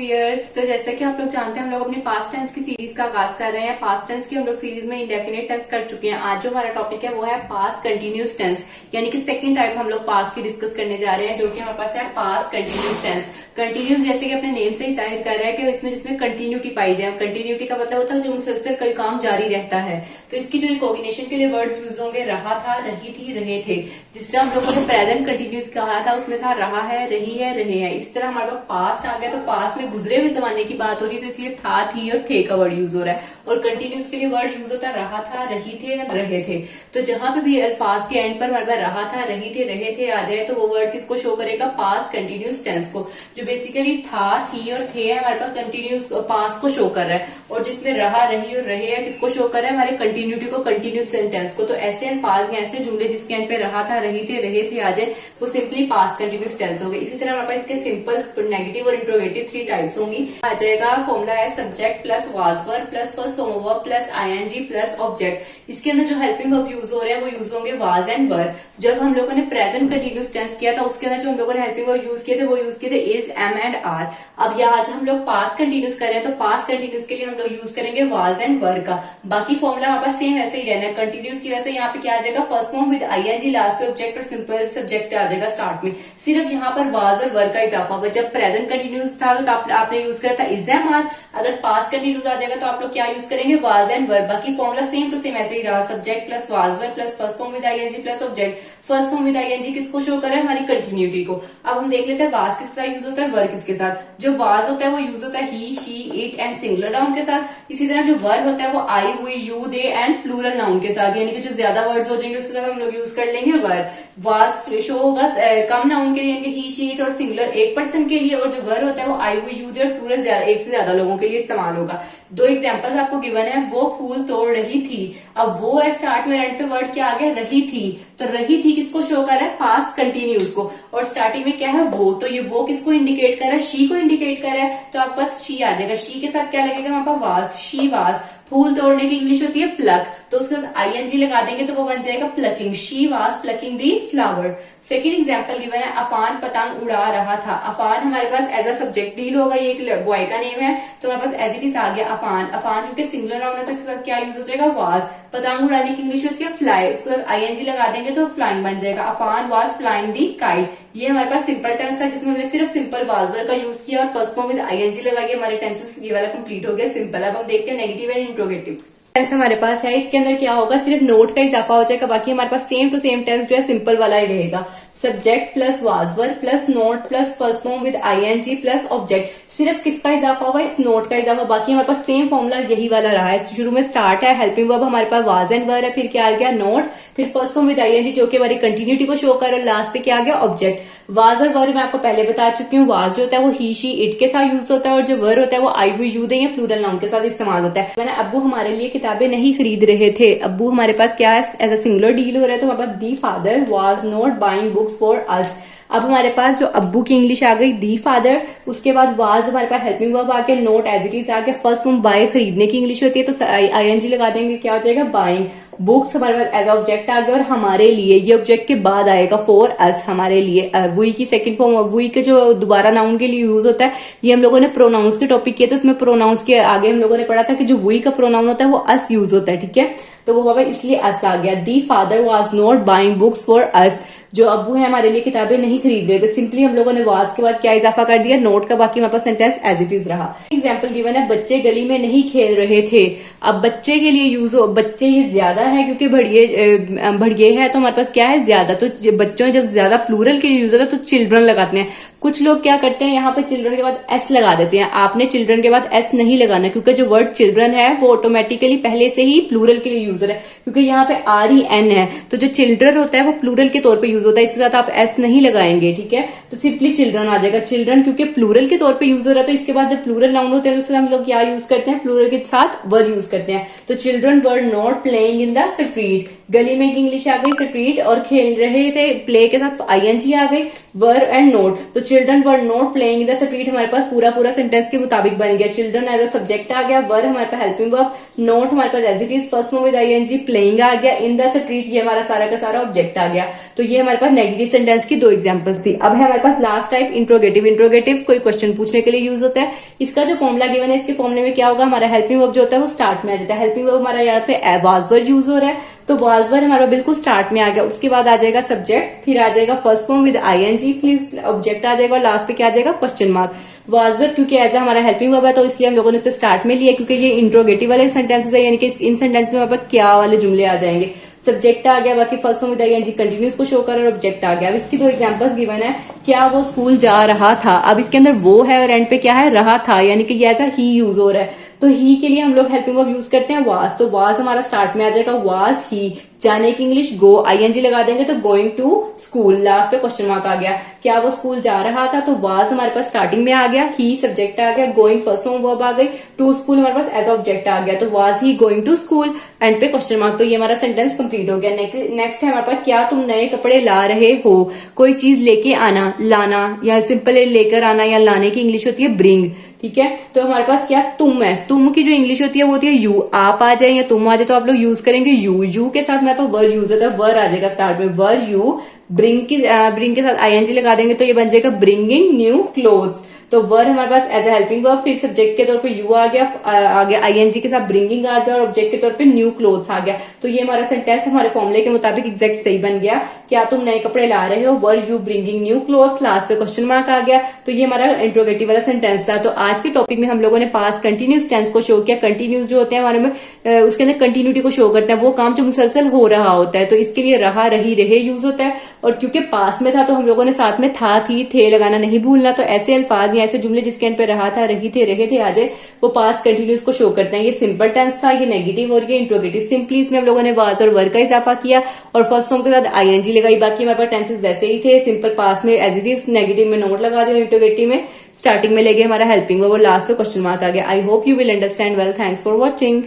Wears, तो जैसा कि आप लोग जानते हैं हम लोग अपनी पास्ट टेंस की सीरीज का आगाज कर रहे हैं। पास्ट टेंस की हम लोग सीरीज में इंडेफिनिट टेंस कर चुके हैं। आज जो हमारा टॉपिक है वो है पास्ट कंटिन्यूस टेंस, यानी कि सेकंड टाइप हम लोग पास्ट की डिस्कस करने जा रहे हैं, जो कि हमारे पास है पास्ट कंटिन्यूस टेंस। कंटिन्यूस जैसे कि अपने नेम से ही जाहिर कर रहा है कि इसमें जिसमें कंटिन्यूटी पाई जाए। कंटिन्यूटी का मतलब होता है जो मुसलसल कोई काम जारी रहता है। तो इसकी जो रिकॉग्निशन के लिए वर्ड्स यूज होंगे रहा था, रही थी, रहे थे। जिस तरह हम लोगों ने प्रेजेंट कंटिन्यूस कहा था उसमें था रहा है, रही है, रहे हैं। इस तरह हमारे पास पास्ट आ गया तो पास्ट में गुजरे हुए जमाने की बात हो रही है, तो इसलिए था, थी और थे का वर्ड यूज हो रहा है। और कंटिन्यूस के लिए वर्ड यूज होता है रहा था, रही थे या रहे थे। तो जहां पे भी अल्फाज के एंड पर हमारे पास रहा था, रही थे, रहे थे आ जाए तो वो वर्ड किसको शो करेगा? पास्ट कंटिन्यूस टेंस को। जो बेसिकली था, थी और थे हमारे पास कंटिन्यूस पास्ट को शो कर रहा है। और जिसमें रहा, रही और रहे है किसको शो कर रहा है? हमारे कंटिन्यूटी को, कंटिन्यूस सेंटेंस को। तो ऐसे अल्फाज में ऐसे जुमले जिसके एंड पे रहा था, रही थे, रहे थे आ जाए वो सिंपली पास्ट कंटिन्यूस टेंस हो गए। इसी तरह हमारे पास इसके सिंपल, नेगेटिव और इंट्रोगेटिव 3 टाइप्स होंगी। आ जाएगा फॉर्मूला है subject plus was verb plus first form of verb plus ING plus object. इसके अंदर जो हेल्पिंग वर्ब यूज हो रहे हैं वो यूज होंगे वाज एंड वर। जब हम लोगों ने प्रेजेंट कंटिन्यूस टेंस किया था उसके अंदर जो हम लोगों ने हेल्पिंग वर्ब यूज किए थे वो यूज किए थे इज, एम एंड आर। अब यहाँ आज हम लोग पास्ट कंटिन्यूस कर रहे हैं तो पास्ट कंटिन्यूस के लिए हम लोग यूज करेंगे वाज एंड वर का। बाकी फॉर्मूला हमारे पास सेम ऐसे ही रहना है। कंटिन्यूस की वजह से यहाँ पे क्या आ जाएगा? First form with ING last पे ऑब्जेक्ट और सिंपल सब्जेक्ट आ जाएगा स्टार्ट में। सिर्फ यहाँ पर वाज और वर का इजाफा होगा। जब प्रेजेंट कंटिन्यूस था तो आपने यूज करा था इज, एम, आर। अगर पास्ट कंटिन्यूस आ जाएगा तो आप लोग क्या यूज करेंगे? Was and were. बाकी फॉर्मूला सेम टू सेम ऐसे ही रहा। Subject plus was were plus first form with ING plus object. First form with ING किसको शो कर रहा है? हमारी कंटिन्यूटी को। अब हम देख लेते हैं वाज किस तरह यूज होता है, वर किसके साथ। जो वाज होता है वो यूज होता है he, she, it and singular noun के साथ। इसी तरह जो वर होता है वो I, we, you, they and plural noun के साथ। यानी कि जो ज्यादा वर्ड्स हो जाएंगे उसके साथ हम लोग यूज कर लेंगे वर। वाज शो होगा कम नाउन के लिए, यानी कि ही, शी, इट और सिंगुलर एक पर्सन के लिए। और जो वर होता है वो आई, हुई, यू, दे और प्लूरल एक से ज्यादा लोगों के लिए इस्तेमाल होगा। 2 एग्जाम्पल्स आपको गिवन है। वो फूल तोड़ रही थी। अब वो है स्टार्ट में, एंड पे वर्ड क्या आ गया? रही थी। तो रही थी किसको शो कर रहा है? पास्ट कंटिन्यूस को। और स्टार्टिंग में क्या है? वो। तो ये वो किसको इंडिकेट कर रहा है? शी को इंडिकेट कर रहा है। तो आपके पास शी आ जाएगा। शी के साथ क्या लगेगा? हमारे पास वाज, शी वाज। फूल तोड़ने की इंग्लिश होती है प्लक, तो उसके साथ आईएनजी लगा देंगे तो वो बन जाएगा plucking. She was plucking the flower. Second example given है अफान पतंग उड़ा रहा था। अफान हमारे पास एज अ सब्जेक्ट डील होगा, ये एक बॉय का नेम है तो हमारे पास एज इट इज आ गया अफान। अफान क्योंकि सिंगुलर नाउन है तो इसके साथ क्या यूज हो जाएगा? वाज। पतंग उड़ाने की इंग्लिश होती है फ्लाई, उसके साथ आईएनजी लगा देंगे तो फ्लाइंग बन जाएगा। Afan was flying the kite. ये हमारे पास सिंपल टेंस है जिसमें हमने सिर्फ सिंपल वाज वर्ब का यूज किया और फर्स्ट फॉर्म विद आईएनजी लगाई। हमारे टेंसेस ये वाला कंप्लीट हो गया सिंपल। अब हम देखते हैं नेगेटिव एंड इंट्रोगेटिव टेंस हमारे पास है। इसके अंदर क्या होगा? सिर्फ नोट का इजाफा हो जाएगा। बाकी हमारे पास सेम टू सेम टेंस जो है सिंपल वाला ही रहेगा। Subject plus was verb plus not plus first form with ING plus object. सिर्फ किसका इजाफा होगा? इस नोट का इजाफा। बाकी हमारे पास सेम फॉर्मूला यही वाला रहा है। शुरू में स्टार्ट है, हेल्पिंग वर्ब हमारे पास वाज एंड वर है, फिर क्या आ गया? नोट, फिर फर्स्ट फॉर्म विद आईएनजी जो कि हमारी कंटिन्यूटी को शो कर रहा है, लास्ट पे क्या आ गया? ऑब्जेक्ट। वाज और वर मैं आपको पहले बता चुकी हूँ। वाज जो होता है वो ही, शी, इट के साथ यूज होता है और जो वर होता है वो आई, हुई, यू, दे या प्लूरल नाउन के साथ इस्तेमाल होता है। मैंने अब्बू हमारे लिए किताबें नहीं खरीद रहे थे। अब्बू हमारे पास क्या है? एज अ सिंगुलर डील हो रहा है तो हमारे पास the father was not buying books for us. अब हमारे पास जो अब्बू की इंग्लिश आ गई दी फादर, उसके बाद वाज हमारे पास हेल्पिंग वर्ब आ गया, नोट एज इट इज आ गया, फर्स्ट फॉर्म बाय खरीदने की इंग्लिश होती है तो आईएनजी लगा देंगे, क्या हो जाएगा? बाइंग। बुक्स हमारे पास एज ऑब्जेक्ट आ गया और हमारे लिए, ये ऑब्जेक्ट के बाद आएगा फॉर अस, हमारे लिए। वी की सेकंड फॉर्म, वी के जो दोबारा नाउन के लिए यूज होता है, ये हम लोगों ने प्रोनाउंस के टॉपिक किए थे, उसमें प्रोनाउंस के आगे हम लोगों ने पढ़ा था कि जो वी का प्रोनाउन होता है वो अस यूज होता है, ठीक है। तो वो बाबा इसलिए अस आ गया। The father was not buying books for अस। जो अब्बू है हमारे लिए किताबें नहीं खरीद रहे थे। सिंपली हम लोगों ने वाज के बाद क्या इजाफा कर दिया? नोट का। बाकी हमारे पास सेंटेंस एज इट इज रहा। एग्जाम्पल गिवन है बच्चे गली में नहीं खेल रहे थे। अब बच्चे के लिए यूज हो, बच्चे ये ज्यादा है क्योंकि बढ़िए है तो हमारे पास क्या है? ज्यादा। तो बच्चों जब ज्यादा प्लूरल के लिए यूज होता है तो चिल्ड्रन लगाते हैं। कुछ लोग क्या करते हैं, यहाँ पे चिल्ड्रन के बाद एस लगा देते हैं। आपने चिल्ड्रन के बाद एस नहीं लगाना क्योंकि जो वर्ड चिल्ड्रन है वो ऑटोमेटिकली पहले से ही प्लूरल के लिए यूज है, क्योंकि यहाँ पे REN है तो जो चिल्ड्रन होता है वो प्लूरल के तौर पे यूज होता है। इसके साथ आप एस नहीं लगाएंगे, ठीक है। तो सिंपली चिल्ड्रन आ जाएगा। चिल्ड्रन क्योंकि प्लूरल के तौर पे यूज हो रहा है तो इसके बाद जब प्लूरल नाउन होते हैं तो हम लोग क्या यूज करते हैं? प्लूरल के साथ वर्ड यूज करते हैं। तो children were not playing in the street. गली में इंग्लिश आ गई, स्ट्रीट, और खेल रहे थे प्ले के साथ आईएनजी आ गई, वर एंड नोट। तो children were not playing in the street हमारे पास पूरा सेंटेंस के मुताबिक बन गया। चिल्ड्रन एज अ सब्जेक्ट आ गया, वर हमारे पास हेल्पिंग वर्ब, नोट हमारे पास as it is first form with ING, playing आ गया, इन द स्ट्रीट ये हमारा सारा का सारा ऑब्जेक्ट आ गया। तो ये हमारे पास नेगेटिव सेंटेंस की 2 एग्जांपल्स थी। अब है हमारे पास लास्ट टाइप इंट्रोगेटिव। इंट्रोगेटिव कोई क्वेश्चन पूछने के लिए यूज होता है। इसका जो फॉर्मुला गिवन है, इसके फॉर्मुले में क्या होगा, हमारा हेल्पिंग वर्ब जो होता है वो स्टार्ट में आ जाता है। हेल्पिंग वर्ब हमारा यहाँ पे वाज वर यूज हो रहा है, तो वाज वर हमारा बिल्कुल स्टार्ट में आ गया। उसके बाद आ जाएगा सब्जेक्ट, फिर आ जाएगा first form with ING, plus object आ जाएगा, और लास्ट पे क्या आ जाएगा, क्वेश्चन मार्क। वाज वर क्योंकि एज हमारा हेल्पिंग वर्ब है तो इसलिए हम लोगों ने इसे स्टार्ट में लिया, क्योंकि ये इंट्रोगेटिव वाले सेंटेंसेस है, यानी कि इन सेंटेंस में हमारे पास क्या वाले जुमले आ जाएंगे। सब्जेक्ट आ गया, बाकी first form with ING continuous को शो कर, और ऑब्जेक्ट आ गया। अब इसकी 2 एग्जांपल्स गिवन है। क्या वो स्कूल जा रहा था, अब इसके अंदर वो है और एंड पे क्या है, रहा था, यानी कि ये ऐसा ही यूज हो रहा है। तो ही के लिए हम लोग हेल्पिंग वर्ब यूज करते हैं वाज, तो वाज हमारा स्टार्ट में आ जाएगा, वाज ही। जाने की इंग्लिश गो, आईएनजी लगा देंगे तो गोइंग टू स्कूल, लास्ट पे क्वेश्चन मार्क आ गया। क्या वो स्कूल जा रहा था, तो वाज हमारे पास स्टार्टिंग में आ गया, ही सब्जेक्ट आ गया, गोइंग फर्स्ट फॉर्म वर्ब आ गई, टू स्कूल हमारे पास एज ऑब्जेक्ट आ गया, तो was he going to school, and पे क्वेश्चन मार्क। तो ये हमारा सेंटेंस कंप्लीट हो गया। नेक्स्ट है हमारे पास, क्या तुम नए कपड़े ला रहे हो। कोई चीज लेके आना, लाना, या सिंपल लेकर आना या लाने की इंग्लिश होती है ब्रिंग, ठीक है। तो हमारे पास क्या तुम है, तुम की जो इंग्लिश होती है वो होती है यू। आप आ जाए या तुम आ जाए तो आप लोग यूज करेंगे यू। यू के साथ हमारे पास वर यूज होता है, वर आ जाएगा स्टार्ट में, वर यू। ब्रिंग के साथ आईएनजी लगा देंगे तो ये बन जाएगा ब्रिंगिंग न्यू क्लोथ्स। तो वर हमारे पास एज ए हेल्पिंग वर्ब, फिर सब्जेक्ट के तौर पे यू आ गया आईएनजी के साथ ब्रिंगिंग आ गया, और ऑब्जेक्ट के तौर पे न्यू क्लोथ्स आ गया। तो ये हमारा सेंटेंस हमारे फॉर्मुले के मुताबिक एग्जैक्ट सही बन गया। क्या तुम नए कपड़े ला रहे हो, were you bringing new clothes, last पे क्वेश्चन मार्क आ गया। तो ये हमारा इंट्रोगेटिव वाला सेंटेंस था। तो आज के टॉपिक में हम लोगों ने पास्ट कंटिन्यूस टेंस को शो किया। कंटिन्यूस जो होते हैं हमारे में उसके अंदर कंटिन्यूटी को शो करता है, वो काम जो मुसलसल हो रहा होता है। तो इसके लिए रहा, रही, रहे यूज होता है। और क्योंकि पास्ट में था तो हम लोगों ने साथ में था, थी, थे लगाना नहीं भूलना। तो ऐसे अल्फाज या ऐसे जुमले जिसके पे रहा था, रही थे, रहे थे आ जाए, वो पास्ट कंटिन्यूस को शो करते हैं। ये सिंपल टेंस था, ये नेगेटिव और ये इंट्रोगेटिव। सिंपली इसमें हम लोगों ने वाज और वर का इजाफा किया और फर्स्ट फॉर्म के साथ आईएनजी लगाई। बाकी हमारे पास टेंसेस वैसे ही थे, सिंपल पास्ट में एज इट इज, नेगेटिव में नोट लगा दिया, इंट्रोगेटिव में स्टार्टिंग में ले गए हमारा हेल्पिंग वर्ब और लास्ट पे क्वेश्चन मार्क आ गया। I hope you will understand well. Thanks for watching.